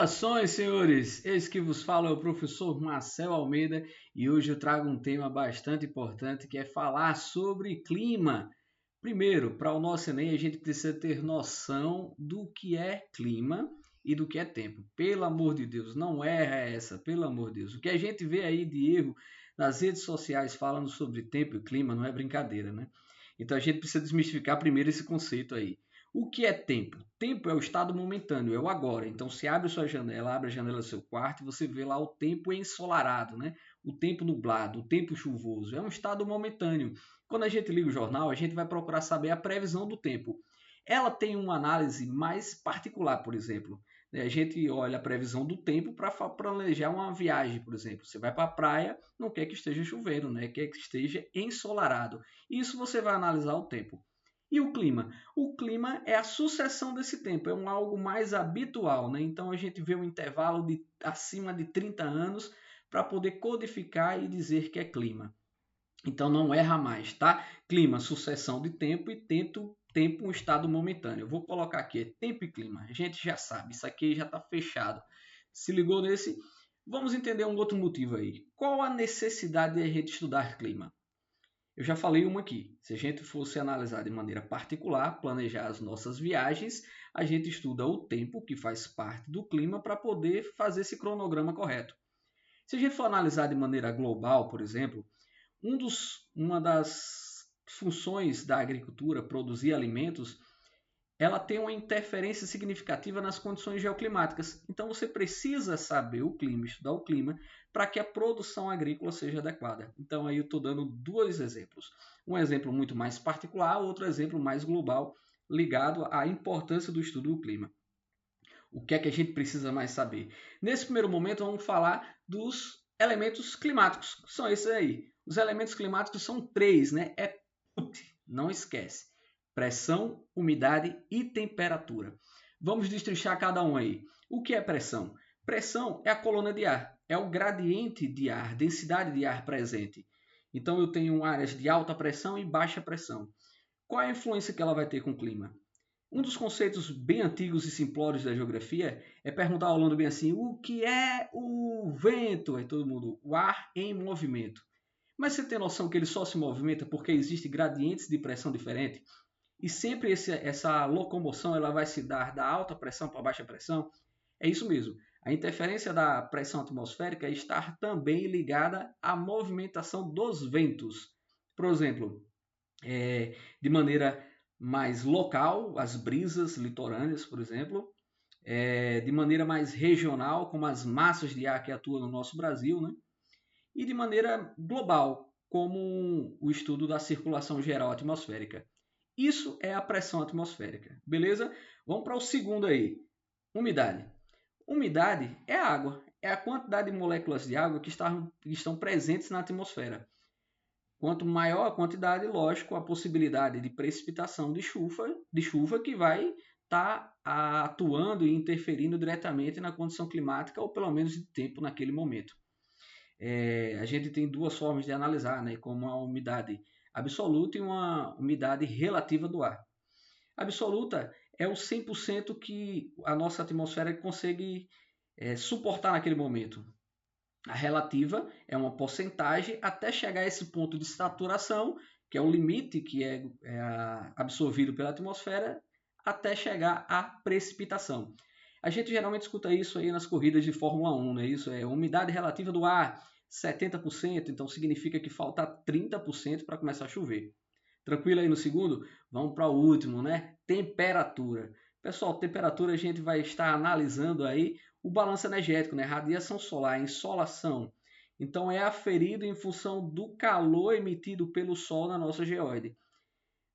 Saudações, senhores! Eis que vos fala é o professor Marcel Almeida e hoje eu trago um tema bastante importante que é falar sobre clima. Primeiro, para o nosso Enem, a gente precisa ter noção do que é clima e do que é tempo. Pelo amor de Deus, não erra essa, pelo amor de Deus. O que a gente vê aí de erro nas redes sociais falando sobre tempo e clima não é brincadeira, né? Então a gente precisa desmistificar primeiro esse conceito aí. O que é tempo? Tempo é o estado momentâneo, é o agora. Então, se abre sua janela, abre a janela do seu quarto e você vê lá o tempo ensolarado, né? O tempo nublado, o tempo chuvoso. É um estado momentâneo. Quando a gente liga o jornal, a gente vai procurar saber a previsão do tempo. Ela tem uma análise mais particular, por exemplo. A gente olha a previsão do tempo para planejar uma viagem, por exemplo. Você vai para a praia, não quer que esteja chovendo, né? Quer que esteja ensolarado. Isso você vai analisar o tempo. E o clima? O clima é a sucessão desse tempo, é algo mais habitual, né? Então a gente vê um intervalo de acima de 30 anos para poder codificar e dizer que é clima. Então não erra mais, tá? Clima, sucessão de tempo e tempo um estado momentâneo. Eu vou colocar aqui tempo e clima. A gente já sabe, isso aqui já está fechado. Se ligou nesse? Vamos entender um outro motivo aí. Qual a necessidade de a gente estudar clima? Eu já falei uma aqui. Se a gente fosse analisar de maneira particular, planejar as nossas viagens, a gente estuda o tempo que faz parte do clima para poder fazer esse cronograma correto. Se a gente for analisar de maneira global, por exemplo, uma das funções da agricultura, produzir alimentos, ela tem uma interferência significativa nas condições geoclimáticas. Então você precisa saber o clima, estudar o clima, para que a produção agrícola seja adequada. Então aí eu estou dando dois exemplos. Um exemplo muito mais particular, outro exemplo mais global, ligado à importância do estudo do clima. O que é que a gente precisa mais saber? Nesse primeiro momento vamos falar dos elementos climáticos, que são esses aí. Os elementos climáticos são três, né? É PUT, não esquece. Pressão, umidade e temperatura. Vamos destrinchar cada um aí. O que é pressão? Pressão é a coluna de ar, é o gradiente de ar, densidade de ar presente. Então eu tenho áreas de alta pressão e baixa pressão. Qual é a influência que ela vai ter com o clima? Um dos conceitos bem antigos e simplórios da geografia é perguntar ao aluno bem assim, o que é o vento? Aí todo mundo, o ar em movimento. Mas você tem noção que ele só se movimenta porque existem gradientes de pressão diferentes? E sempre essa locomoção ela vai se dar da alta pressão para baixa pressão? É isso mesmo. A interferência da pressão atmosférica está também ligada à movimentação dos ventos. Por exemplo, de maneira mais local, as brisas litorâneas, por exemplo, de maneira mais regional, como as massas de ar que atuam no nosso Brasil, né? E de maneira global, como o estudo da circulação geral atmosférica. Isso é a pressão atmosférica, beleza? Vamos para o segundo aí, umidade. Umidade é a água, é a quantidade de moléculas de água que estão presentes na atmosfera. Quanto maior a quantidade, lógico, a possibilidade de precipitação de chuva que vai estar atuando e interferindo diretamente na condição climática ou pelo menos de tempo naquele momento. A gente tem duas formas de analisar, né, como a umidade absoluta e uma umidade relativa do ar. A absoluta é o 100% que a nossa atmosfera consegue suportar naquele momento. A relativa é uma porcentagem até chegar a esse ponto de saturação, que é o limite que é absorvido pela atmosfera, até chegar à precipitação. A gente geralmente escuta isso aí nas corridas de Fórmula 1, né? Isso é umidade relativa do ar, 70%, então significa que falta 30% para começar a chover. Tranquilo aí no segundo? Vamos para o último, né? Temperatura. Pessoal, temperatura a gente vai estar analisando aí o balanço energético, né? Radiação solar, insolação. Então é aferido em função do calor emitido pelo Sol na nossa geóide.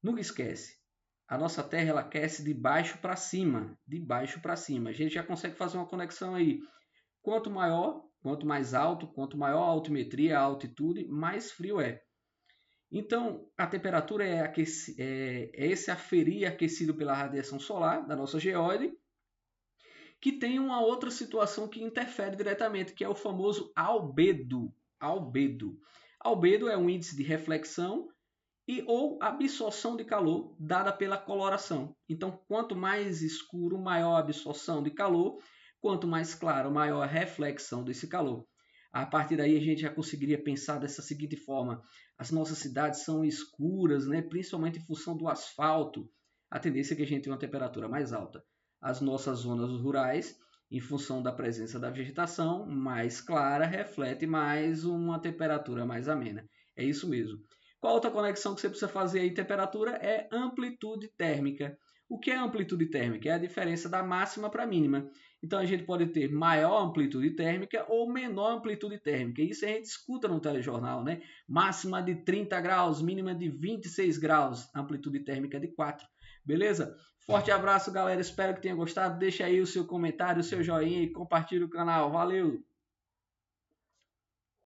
Nunca esquece, a nossa Terra ela aquece de baixo para cima, de baixo para cima. A gente já consegue fazer uma conexão aí. Quanto maior, quanto mais alto, quanto maior a altimetria, a altitude, mais frio é. Então, a temperatura é esse aferir aquecido pela radiação solar da nossa geóide, que tem uma outra situação que interfere diretamente, que é o famoso albedo. Albedo. Albedo é um índice de reflexão e ou absorção de calor dada pela coloração. Então, quanto mais escuro, maior a absorção de calor, Quanto mais claro, maior a reflexão desse calor. A partir daí a gente já conseguiria pensar dessa seguinte forma: as nossas cidades são escuras, né? Principalmente em função do asfalto. A tendência é que a gente tenha uma temperatura mais alta. As nossas zonas rurais, em função da presença da vegetação mais clara, reflete mais uma temperatura mais amena. É isso mesmo. Qual outra conexão que você precisa fazer aí? Temperatura é amplitude térmica. O que é amplitude térmica? É a diferença da máxima para a mínima. Então a gente pode ter maior amplitude térmica ou menor amplitude térmica. Isso a gente escuta no telejornal, né? Máxima de 30 graus, mínima de 26 graus, amplitude térmica de 4. Beleza? Forte abraço, galera. Espero que tenha gostado. Deixa aí o seu comentário, o seu joinha e compartilhe o canal. Valeu!